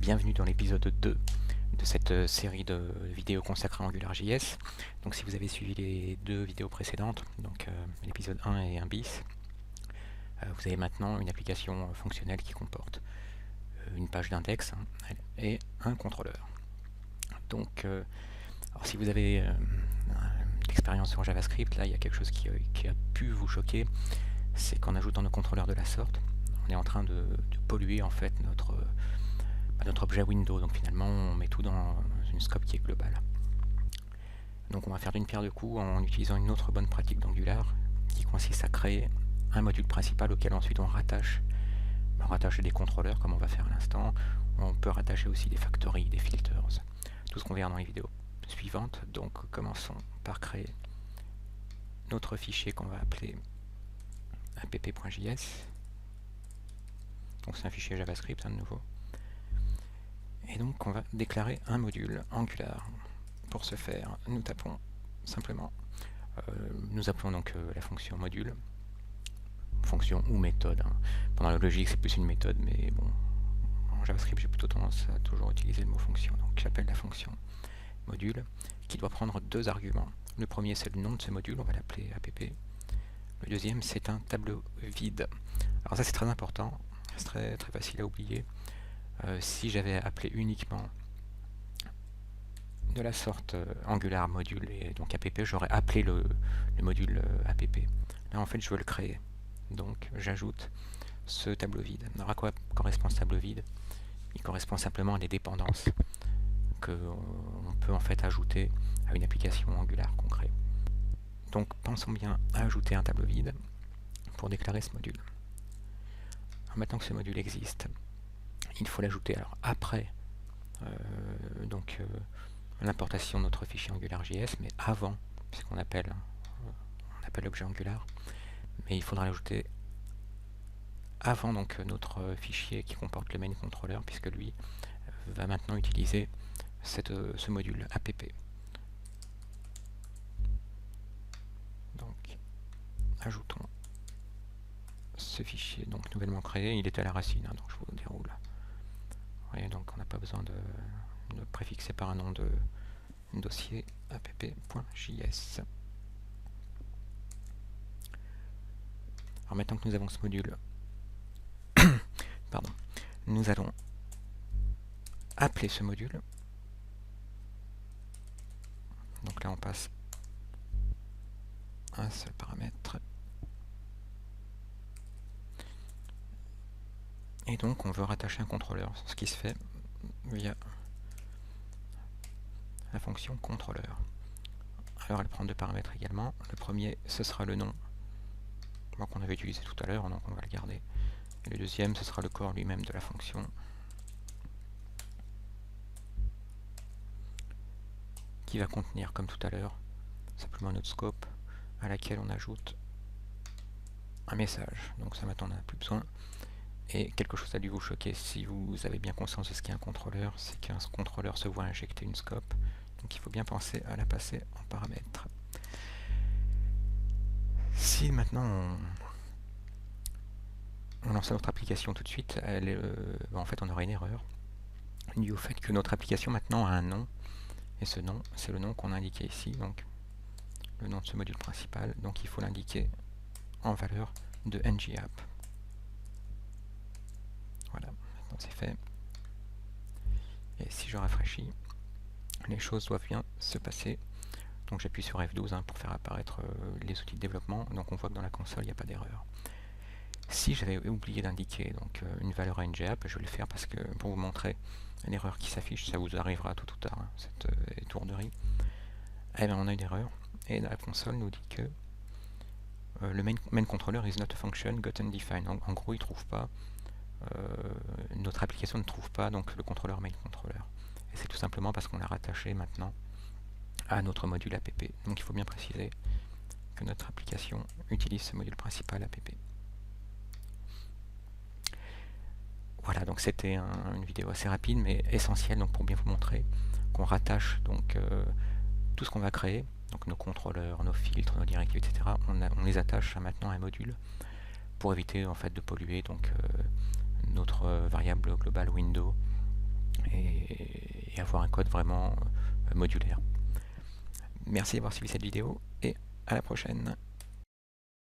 bienvenue dans l'épisode 2 de cette série de vidéos consacrées à AngularJS. Donc si vous avez suivi les deux vidéos précédentes, donc l'épisode 1 et 1 bis, vous avez maintenant une application fonctionnelle qui comporte une page d'index et un contrôleur. Donc alors si vous avez l'expérience sur JavaScript, là il y a quelque chose qui a pu vous choquer, c'est qu'en ajoutant nos contrôleurs de la sorte, on est en train de polluer en fait notre objet window. Donc finalement on met tout dans une scope qui est globale. Donc on va faire d'une pierre deux coups en utilisant une autre bonne pratique d'Angular qui consiste à créer un module principal auquel ensuite on rattache des contrôleurs comme on va faire à l'instant. On peut rattacher aussi des factories, des filters, tout ce qu'on verra dans les vidéos suivantes. Donc commençons par créer notre fichier qu'on va appeler app.js. Donc c'est un fichier JavaScript de nouveau. Et donc on va déclarer un module Angular. Pour ce faire, nous tapons simplement, nous appelons donc la fonction module, fonction ou méthode. Pendant la logique c'est plus une méthode, mais bon, en JavaScript j'ai plutôt tendance à toujours utiliser le mot fonction. Donc j'appelle la fonction module qui doit prendre deux arguments. Le premier c'est le nom de ce module, on va l'appeler app. Le deuxième c'est un tableau vide. Alors ça c'est très important, c'est très facile à oublier. Si j'avais appelé uniquement de la sorte Angular module et donc app, j'aurais appelé le module app. Là en fait je veux le créer, donc j'ajoute ce tableau vide. Alors à quoi correspond ce tableau vide? Il correspond simplement à des dépendances qu'on peut en fait ajouter à une application Angular qu'on crée. Donc pensons bien à ajouter un tableau vide pour déclarer ce module. Alors, maintenant que ce module existe, il faut l'ajouter alors après l'importation de notre fichier AngularJS, mais avant, puisqu'on appelle l'objet Angular, mais il faudra l'ajouter avant donc notre fichier qui comporte le main controller, puisque lui va maintenant utiliser ce module app. Donc ajoutons ce fichier donc nouvellement créé, il est à la racine, donc je vous déroule. Vous voyez, donc on n'a pas besoin de préfixer par un nom de dossier app.js. Alors maintenant que nous avons ce module, pardon, nous allons appeler ce module. Donc là on passe un seul paramètre. Et donc on veut rattacher un contrôleur, ce qui se fait via la fonction contrôleur. Alors elle prend deux paramètres également. Le premier ce sera le nom qu'on avait utilisé tout à l'heure, donc on va le garder. Et le deuxième ce sera le corps lui-même de la fonction. Qui va contenir comme tout à l'heure simplement notre scope à laquelle on ajoute un message. Donc ça maintenant on n'en a plus besoin. Et quelque chose a dû vous choquer si vous avez bien conscience de ce qu'est un contrôleur, c'est qu'un contrôleur se voit injecter une scope, donc il faut bien penser à la passer en paramètres. Si maintenant on lance notre application tout de suite, en fait on aura une erreur due au fait que notre application maintenant a un nom, et ce nom c'est le nom qu'on a indiqué ici, donc le nom de ce module principal, donc il faut l'indiquer en valeur de ngapp. Voilà, maintenant c'est fait. Et si je rafraîchis, les choses doivent bien se passer. Donc j'appuie sur F12 pour faire apparaître les outils de développement. Donc on voit que dans la console il n'y a pas d'erreur. Si j'avais oublié d'indiquer une valeur à ngapp, je vais le faire parce que pour vous montrer l'erreur qui s'affiche, ça vous arrivera tôt ou tard, cette étourderie. Eh bien on a une erreur et la console nous dit que le main controller is not a function gotten defined. En gros il ne trouve pas. Notre application ne trouve pas donc le contrôleur main controller. Et c'est tout simplement parce qu'on l'a rattaché maintenant à notre module app. Donc il faut bien préciser que notre application utilise ce module principal app. Voilà, donc c'était une vidéo assez rapide mais essentielle donc pour bien vous montrer qu'on rattache donc tout ce qu'on va créer, donc nos contrôleurs, nos filtres, nos directives, etc. On les attache maintenant à un module pour éviter en fait de polluer donc notre variable globale window et avoir un code vraiment modulaire. Merci d'avoir suivi cette vidéo et à la prochaine.